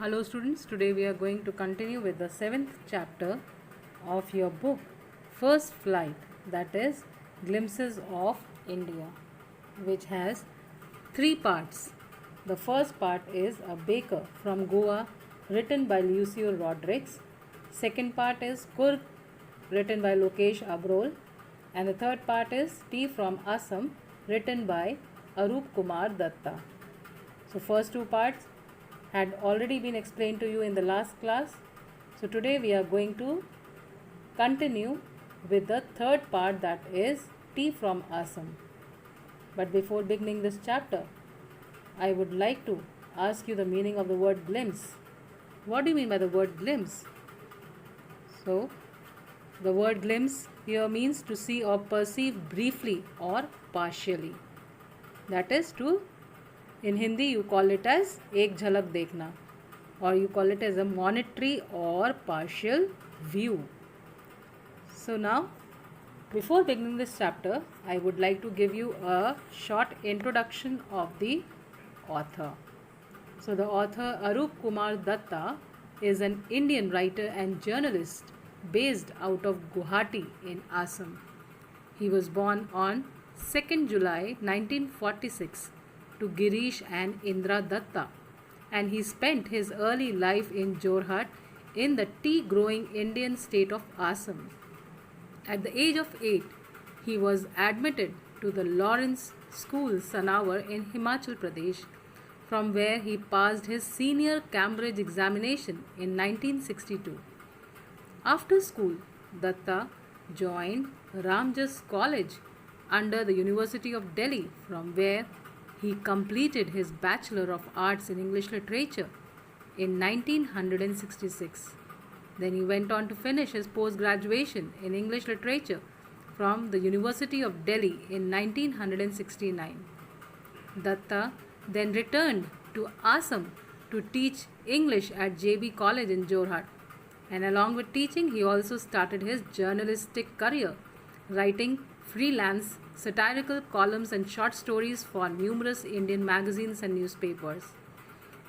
Hello students, today we are going to continue with the 7th chapter of your book First Flight, that is Glimpses of India, which has 3 parts. The first part is A Baker from Goa, written by Lucio Rodriguez. Second part is Kurg, written by Lokesh Abrol. And the third part is Tea from Assam, written by Arup Kumar Datta. So first two parts had already been explained to you in the last class. So today we are going to continue with the third part, that is Tea from Assam. But before beginning this chapter, I would like to ask you the meaning of the word glimpse. What do you mean by the word glimpse? So the word glimpse here means to see or perceive briefly or partially. That is to, in Hindi you call it as एक झलक देखना, or you call it as a monetary or partial view. So now, before beginning this chapter, I would like to give you a short introduction of the author. So the author Arup Kumar Datta is an Indian writer and journalist based out of Guwahati in Assam. He was born on 2nd July 1946 to Girish and Indra Datta, and he spent his early life in Jorhat in the tea-growing Indian state of Assam. At the age of 8, he was admitted to the Lawrence School, Sanawar in Himachal Pradesh, from where he passed his senior Cambridge examination in 1962. After school, Datta joined Ramjas College under the University of Delhi, from where he completed his Bachelor of Arts in English Literature in 1966. Then he went on to finish his post-graduation in English Literature from the University of Delhi in 1969. Datta then returned to Assam to teach English at JB College in Jorhat. And along with teaching, he also started his journalistic career, writing freelance satirical columns and short stories for numerous Indian magazines and newspapers.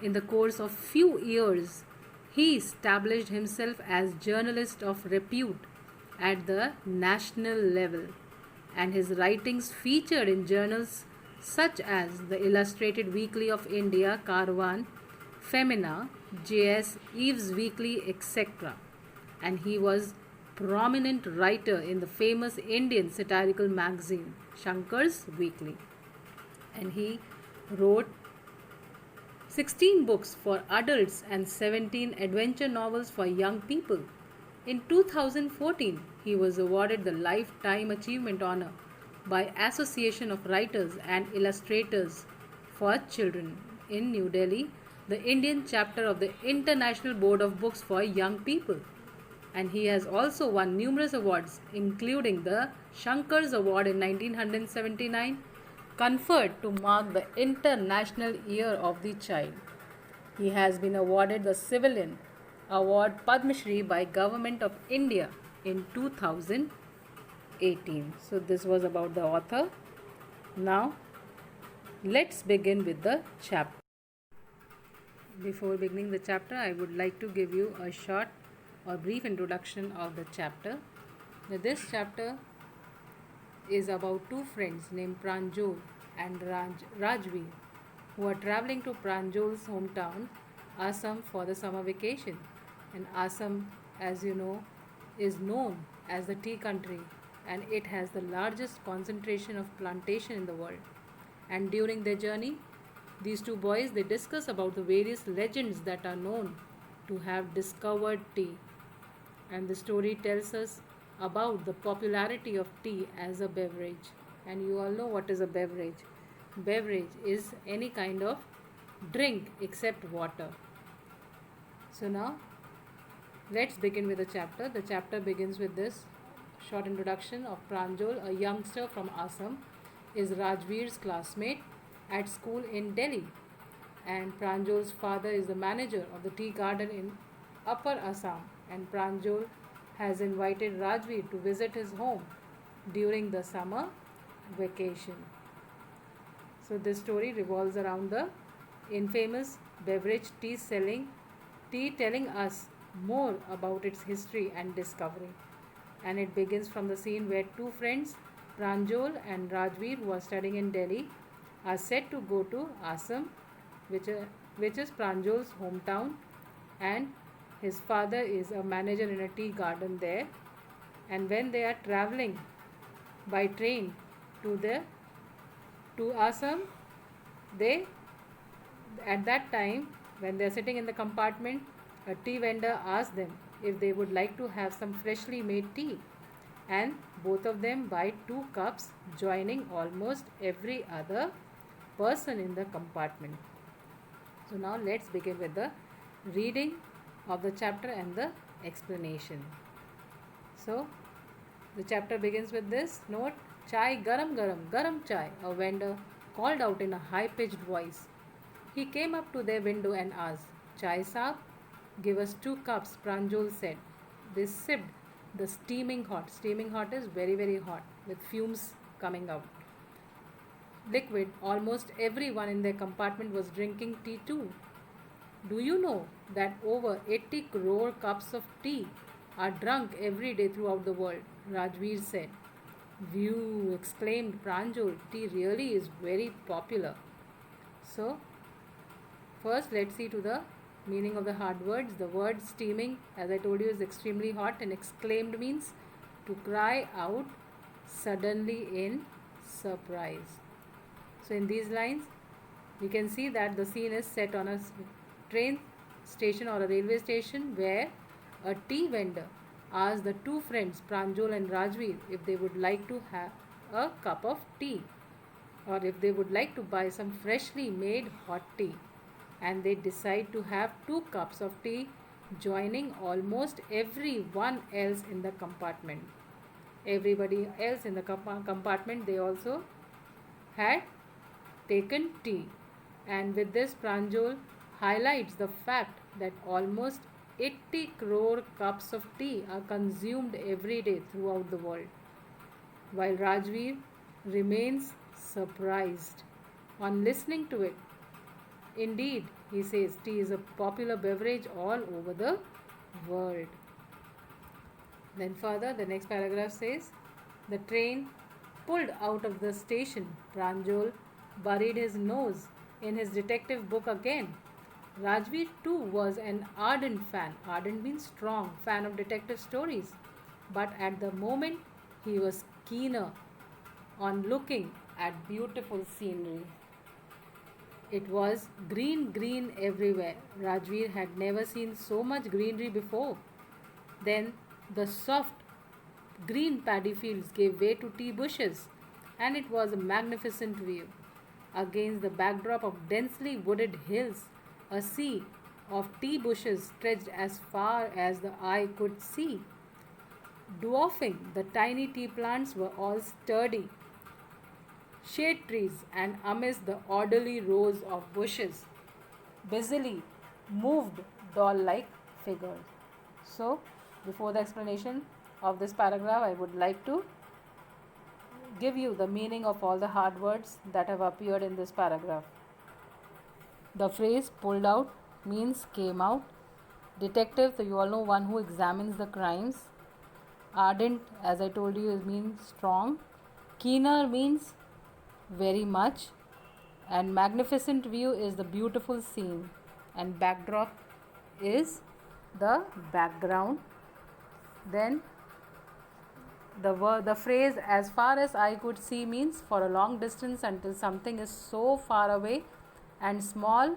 In the course of few years, he established himself as journalist of repute at the national level, and his writings featured in journals such as the Illustrated Weekly of India, Caravan, Femina, JS, Eve's Weekly, etc. And he was prominent writer in the famous Indian satirical magazine Shankar's Weekly. And he wrote 16 books for adults and 17 adventure novels for young people. In 2014, he was awarded the Lifetime Achievement Honor by Association of Writers and Illustrators for Children in New Delhi, the Indian chapter of the International Board of Books for Young People. And he has also won numerous awards, including the Shankars Award in 1979, conferred to mark the International Year of the Child. He has been awarded the Civilian Award Padma Shri by Government of India in 2018. So this was about the author. Now let's begin with the chapter. Before beginning the chapter, I would like to give you a short or brief introduction of the chapter. Now, this chapter is about two friends named Pranjol and Rajveer, who are traveling to Pranjol's hometown, Assam, for the summer vacation. And Assam, as you know, is known as the tea country, and it has the largest concentration of plantation in the world. And during their journey, these two boys, they discuss about the various legends that are known to have discovered tea. And the story tells us about the popularity of tea as a beverage. And you all know what is a beverage. Beverage is any kind of drink except water. So now let's begin with the chapter. The chapter begins with this short introduction of Pranjol, a youngster from Assam, is Rajveer's classmate at school in Delhi. And Pranjol's father is the manager of the tea garden in Upper Assam, and Pranjol has invited Rajveer to visit his home during the summer vacation. So this story revolves around the infamous beverage tea selling tea telling us more about its history and discovery. And it begins from the scene where two friends, Pranjal and Rajveer, who are studying in Delhi, are set to go to Assam, which, uh, which is Pranjal's hometown, and his father is a manager in a tea garden there. And when they are traveling by train to the to Assam, they at that time when they are sitting in the compartment, a tea vendor asks them if they would like to have some freshly made tea, and both of them buy 2 cups, joining almost every other person in the compartment. So now let's begin with the reading of the chapter and the explanation. So the chapter begins with this note: Chai garam garam, garam chai, a vendor called out in a high pitched voice. He came up to their window and asked, Chai saab, give us 2 cups, Pranjal said. They sipped the steaming hot. Steaming hot is very, very hot with fumes coming out. Liquid, almost everyone in their compartment was drinking tea too. Do you know that over 80 crore cups of tea are drunk every day throughout the world? Rajveer said. View, exclaimed Pranjal, tea really is very popular. So, first let's see to the meaning of the hard words. The word steaming, as I told you, is extremely hot, and exclaimed means to cry out suddenly in surprise. So, in these lines, we can see that the scene is set on a train station or a railway station where a tea vendor asked the two friends Pranjal and Rajveer if they would like to have a cup of tea or if they would like to buy some freshly made hot tea, and they decide to have 2 cups of tea, joining almost everyone else in the compartment. Everybody else in the compartment, they also had taken tea. And with this, Pranjal highlights the fact that almost 80 crore cups of tea are consumed every day throughout the world, while Rajveer remains surprised on listening to it. Indeed, he says, tea is a popular beverage all over the world. Then further, the next paragraph says, the train pulled out of the station. Pranjal buried his nose in his detective book again. Rajveer too was an ardent fan. Ardent means strong, fan of detective stories. But at the moment, he was keener on looking at beautiful scenery. It was green, green everywhere. Rajveer had never seen so much greenery before. Then the soft green paddy fields gave way to tea bushes, and it was a magnificent view. Against the backdrop of densely wooded hills, a sea of tea bushes stretched as far as the eye could see. Dwarfing the tiny tea plants were all sturdy shade trees, and amidst the orderly rows of bushes, busily moved doll like figures. So, before the explanation of this paragraph, I would like to give you the meaning of all the hard words that have appeared in this paragraph. The phrase pulled out means came out. Detective, so you all know, one who examines the crimes. Ardent, as I told you, means strong. Keener means very much. And magnificent view is the beautiful scene. And backdrop is the background. Then the phrase as far as I could see means for a long distance until something is so far away and small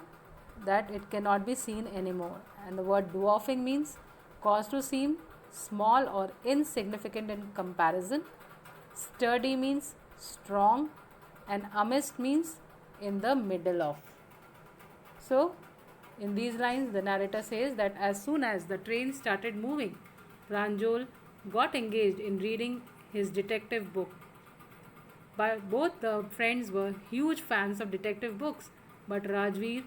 that it cannot be seen anymore. And the word dwarfing means cause to seem small or insignificant in comparison. Sturdy means strong, and amidst means in the middle of. So, in these lines, the narrator says that as soon as the train started moving, Pranjal got engaged in reading his detective book. But both the friends were huge fans of detective books, but Rajveer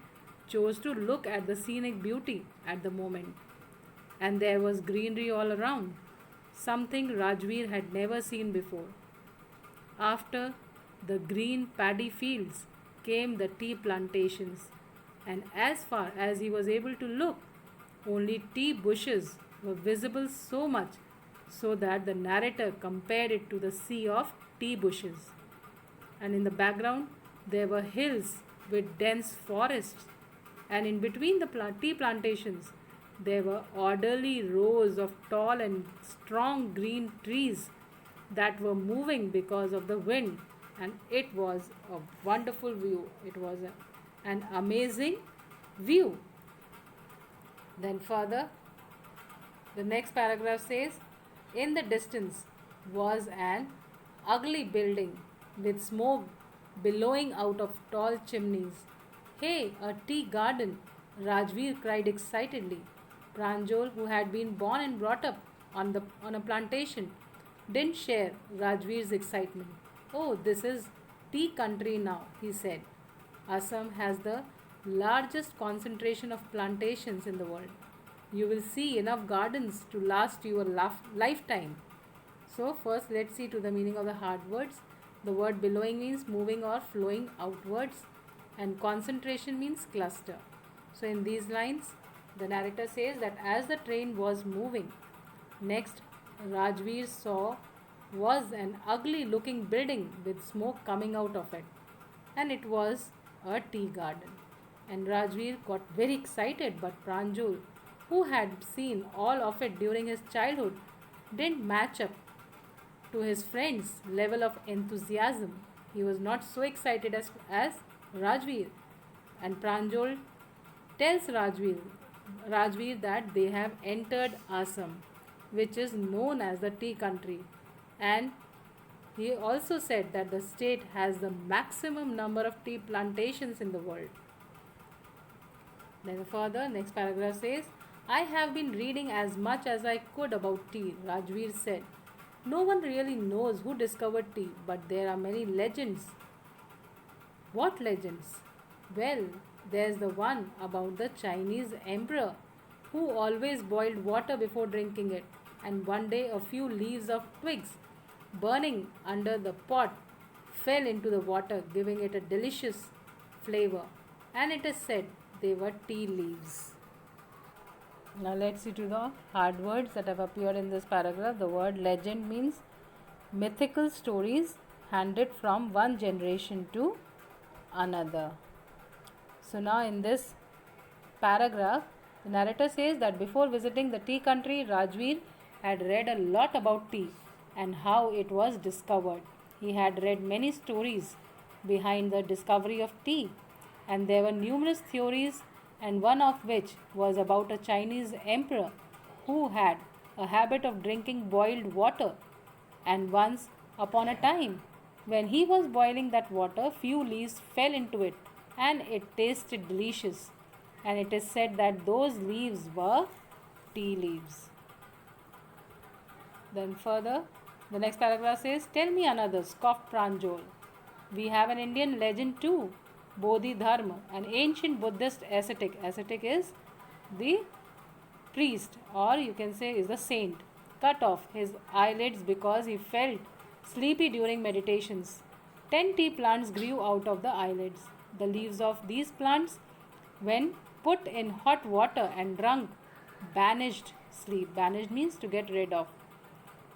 chose to look at the scenic beauty at the moment. And there was greenery all around, something Rajveer had never seen before. After the green paddy fields came the tea plantations, and as far as he was able to look, Only tea bushes were visible so much so that the narrator compared it to the sea of tea bushes. And in the background, there were hills with dense forests, and in between the tea plantations, there were orderly rows of tall and strong green trees that were moving because of the wind, and it was a wonderful view. It was an amazing view. Then, further, the next paragraph says, in the distance was an ugly building with smoke billowing out of tall chimneys. Hey, a tea garden! Rajveer cried excitedly. Pranjal, who had been born and brought up on a plantation, didn't share Rajveer's excitement. Oh, this is tea country now, he said. Assam has the largest concentration of plantations in the world. You will see enough gardens to last you a lifetime. So, first let's see to the meaning of the hard words. The word billowing means moving or flowing outwards, and concentration means cluster. So, in these lines, the narrator says that as the train was moving, next Rajveer saw was an ugly looking building with smoke coming out of it, and it was a tea garden. And Rajveer got very excited, but Pranjul, who had seen all of it during his childhood, didn't match up to his friend's level of enthusiasm. He was not so excited as Rajveer. And Pranjul tells Rajveer that they have entered Assam, which is known as the tea country. And he also said that the state has the maximum number of tea plantations in the world. Then further, next paragraph says, I have been reading as much as I could about tea, Rajveer said. No one really knows who discovered tea, but there are many legends. What legends? Well, there's the one about the Chinese emperor who always boiled water before drinking it, and one day a few leaves of twigs burning under the pot fell into the water, giving it a delicious flavor, and it is said they were tea leaves. Now let's see to the hard words that have appeared in this paragraph. The word legend means mythical stories handed from one generation to another. So now in this paragraph, the narrator says that before visiting the tea country, Rajveer had read a lot about tea and how it was discovered. He had read many stories behind the discovery of tea, and there were numerous theories, and one of which was about a Chinese emperor who had a habit of drinking boiled water. And once upon a time, when he was boiling that water, few leaves fell into it, and it tasted delicious. And it is said that those leaves were tea leaves. Then further, the next paragraph says, tell me another, scoffed Pranjal. We have an Indian legend too, Bodhidharma, an ancient Buddhist ascetic. Ascetic is the priest, or you can say is the saint, cut off his eyelids because he felt sleepy during meditations. 10 tea plants grew out of the eyelids. The leaves of these plants, when put in hot water and drunk, banished sleep. Banished means to get rid of.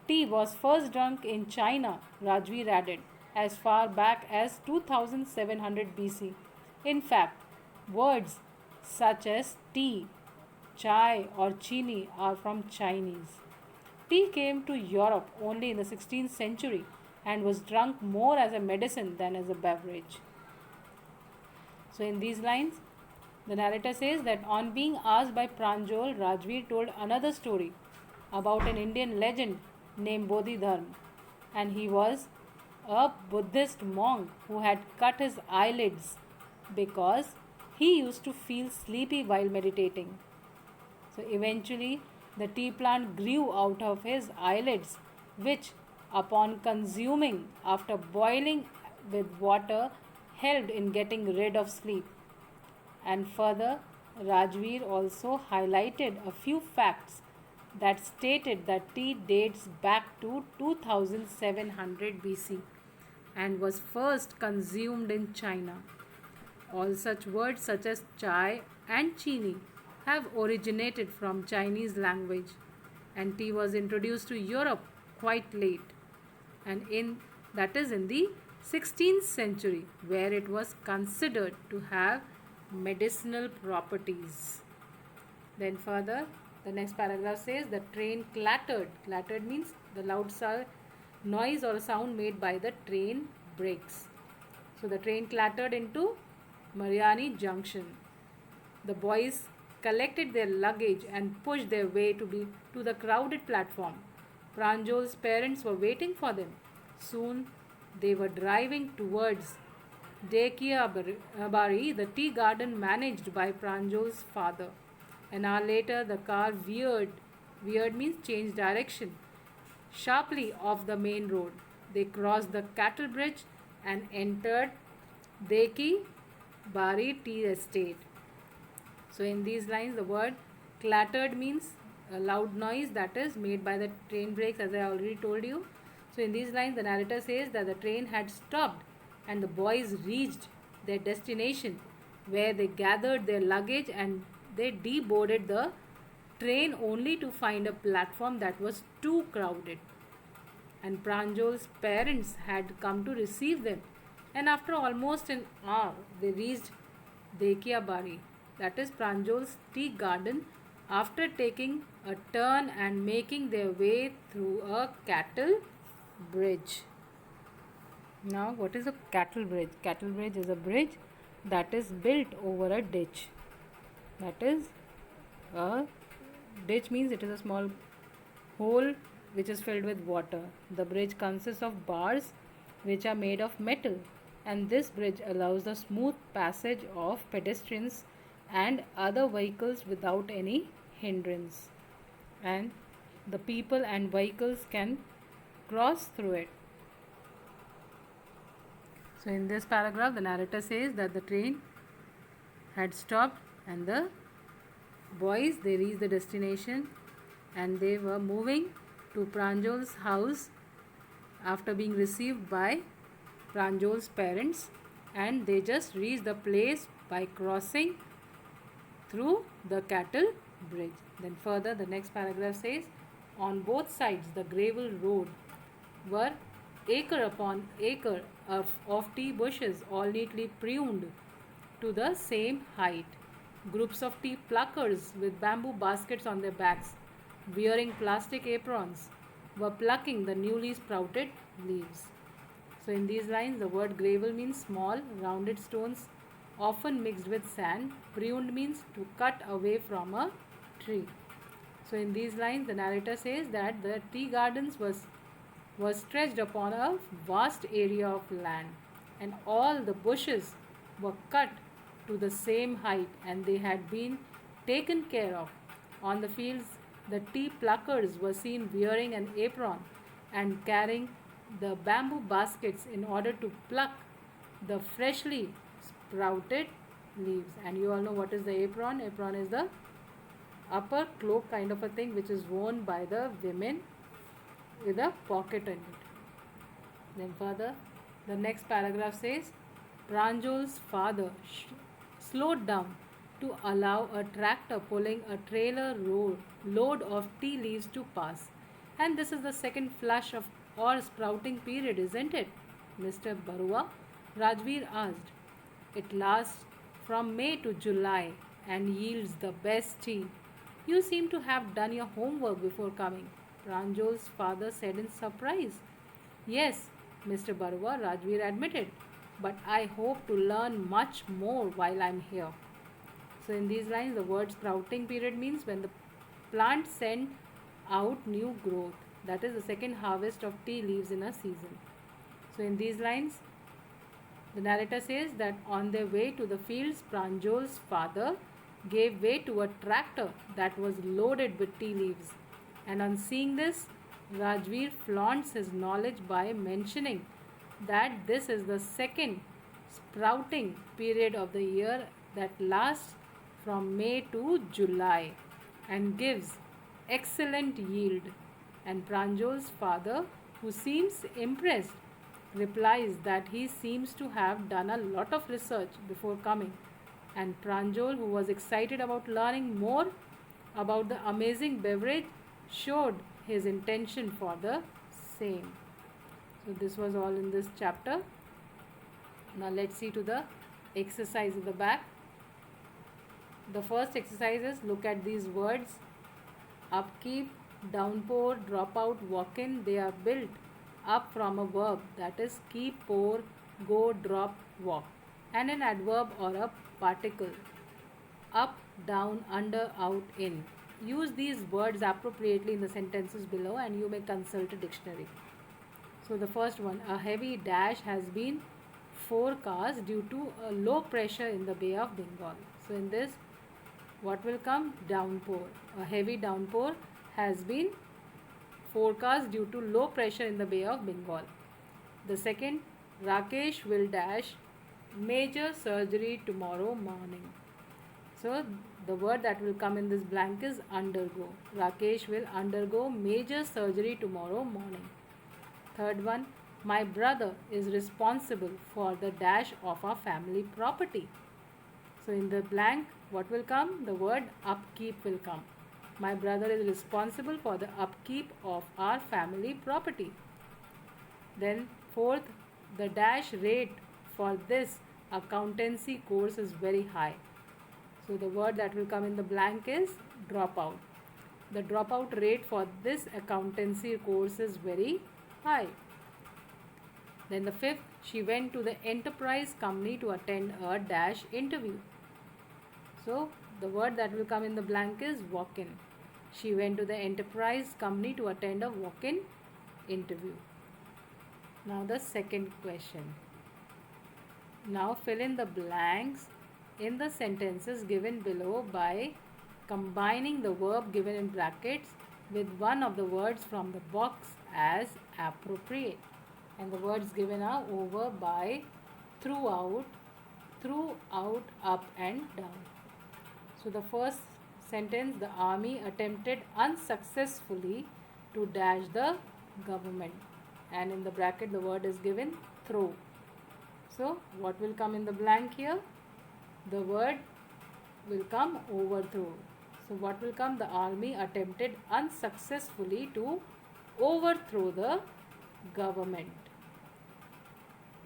Tea was first drunk in China, Rajveer added, as far back as 2700 BC. In fact, words such as tea, chai, or chini are from Chinese. Tea came to Europe only in the 16th century and was drunk more as a medicine than as a beverage. So, in these lines, the narrator says that on being asked by Pranjal, Rajveer told another story about an Indian legend named Bodhidharma, and he was a Buddhist monk who had cut his eyelids because he used to feel sleepy while meditating. So eventually, the tea plant grew out of his eyelids, which, upon consuming after boiling with water, helped in getting rid of sleep. And further, Rajveer also highlighted a few facts that stated that tea dates back to 2700 BC and was first consumed in China. All such words such as chai and chini have originated from Chinese language, and tea was introduced to Europe quite late, and in the 16th century, where it was considered to have medicinal properties. Then further, the next paragraph says the train clattered. Clattered means the loud noise or sound made by the train brakes. So the train clattered into Mariani Junction. The boys collected their luggage and pushed their way to the crowded platform. Pranjol's parents were waiting for them. Soon they were driving towards Dekiabari, the tea garden managed by Pranjol's father. An hour later, the car veered means changed direction, sharply off the main road. They crossed the cattle bridge and entered Deki Bari Tea Estate. So, in these lines, the word clattered means a loud noise that is made by the train brakes, as I already told you. So, in these lines, the narrator says that the train had stopped and the boys reached their destination, where they gathered their luggage and they deboarded the train only to find a platform that was too crowded. And Pranjol's parents had come to receive them. And after almost an hour, they reached Dekiabari, that is Pranjol's tea garden, after taking a turn and making their way through a cattle bridge. Now, what is a cattle bridge? Cattle bridge is a bridge that is built over a ditch. That is, a ditch means it is a small hole which is filled with water. The bridge consists of bars which are made of metal, and this bridge allows the smooth passage of pedestrians and other vehicles without any hindrance, and the people and vehicles can cross through it. So in this paragraph, the narrator says that the train had stopped and the boys, they reached the destination and they were moving to Pranjol's house after being received by Pranjol's parents, and they just reached the place by crossing through the cattle bridge. Then further, the next paragraph says, on both sides the gravel road were acre upon acre of tea bushes, all neatly pruned to the same height. Groups of tea pluckers with bamboo baskets on their backs, wearing plastic aprons, were plucking the newly sprouted leaves. So in these lines, the word gravel means small, rounded stones often mixed with sand. Pruned means to cut away from a tree. So in these lines, the narrator says that the tea gardens was stretched upon a vast area of land, and all the bushes were cut to the same height, and they had been taken care of. On the fields, the tea pluckers were seen wearing an apron and carrying the bamboo baskets in order to pluck the freshly sprouted leaves. And you all know what is the apron. Apron is the upper cloak kind of a thing which is worn by the women with a pocket in it. Then further, the next paragraph says, Pranjol's father slowed down to allow a tractor pulling a trailer load of tea leaves to pass. And this is the second flush of or sprouting period, isn't it, Mr. Barua? Rajveer asked. It lasts from May to July and yields the best tea. You seem to have done your homework before coming, Pranjol's father said in surprise. Yes, Mr. Barua, Rajveer admitted, but I hope to learn much more while I am here. So in these lines, the word sprouting period means when the plant send out new growth. That is the second harvest of tea leaves in a season. So in these lines, the narrator says that on their way to the fields, Pranjol's father gave way to a tractor that was loaded with tea leaves. And on seeing this, Rajveer flaunts his knowledge by mentioning that this is the second sprouting period of the year that lasts from May to July and gives excellent yield. And Pranjol's father, who seems impressed, replies that he seems to have done a lot of research before coming And Pranjal, who was excited about learning more about the amazing beverage, showed his intention for the same. So this was all in this chapter. Now let's see to the exercise at the back. The first exercise is look at these words: upkeep, downpour, drop out, walk in. They are built up from a verb, that is keep, pour, go, drop, walk, and an adverb or a particle: up, down, under, out, in. Use these words appropriately in the sentences below and you may consult a dictionary. So the first one, a heavy dash has been forecast due to a low pressure in the Bay of Bengal. So in this, what will come? Downpour. A heavy downpour has been forecast due to low pressure in the Bay of Bengal. The second, Rakesh will dash major surgery tomorrow morning. So the word that will come in this blank is undergo. Rakesh will undergo major surgery tomorrow morning. Third one, my brother is responsible for the dash of our family property. So in the blank, what will come? The word upkeep will come. My brother is responsible for the upkeep of our family property. Then fourth, the dash rate for this accountancy course is very high. So the word that will come in the blank is dropout. The dropout rate for this accountancy course is very high. Then the fifth, she went to the enterprise company to attend a dash interview. So the word that will come in the blank is walk-in. She went to the enterprise company to attend a walk-in interview. Now the second question. Now fill in the blanks in the sentences given below by combining the verb given in brackets with one of the words from the box as appropriate. And the words given are over, by, throughout, up and down. So the first sentence, the army attempted unsuccessfully to dash the government. And in the bracket the word is given through. So what will come in the blank here? The word will come overthrow. So what will come? The army attempted unsuccessfully to overthrow the government.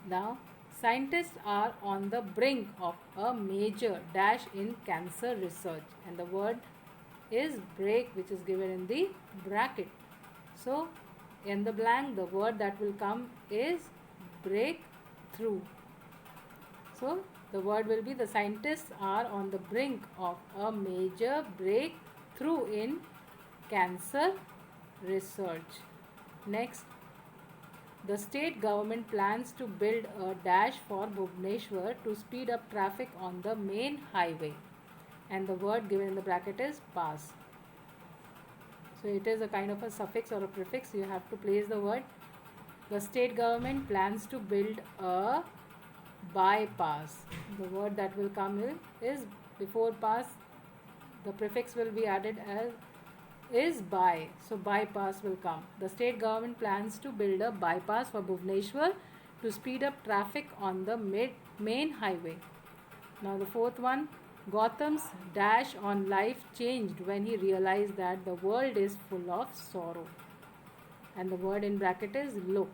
Now, scientists are on the brink of a major dash in cancer research, and the word is break, which is given in the bracket. So in the blank, the word that will come is breakthrough. So the word will be, the scientists are on the brink of a major breakthrough in cancer research. Next, the state government plans to build a dash for Bhubaneswar to speed up traffic on the main highway, and the word given in the bracket is pass. So it is a kind of a suffix or a prefix. You have to place the word. The state government plans to build a bypass. The word that will come is before pass. The prefix will be added as is by. So bypass will come. The state government plans to build a bypass for Bhubaneswar to speed up traffic on the main highway. Now the fourth one, Gautam's dash on life changed when he realized that the world is full of sorrow. And the word in bracket is look.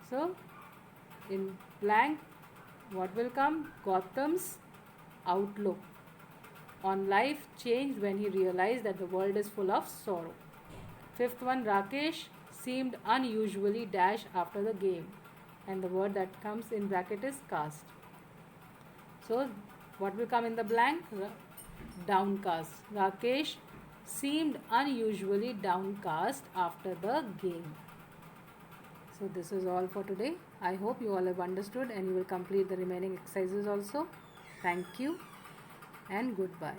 So in blank, what will come? Gautam's outlook on life changed when he realized that the world is full of sorrow. Fifth one, Rakesh seemed unusually dash after the game, and the word that comes in bracket is cast. So what will come in the blank? Downcast. Rakesh seemed unusually downcast after the game. So this is all for today. I hope you all have understood and you will complete the remaining exercises also. Thank you and goodbye.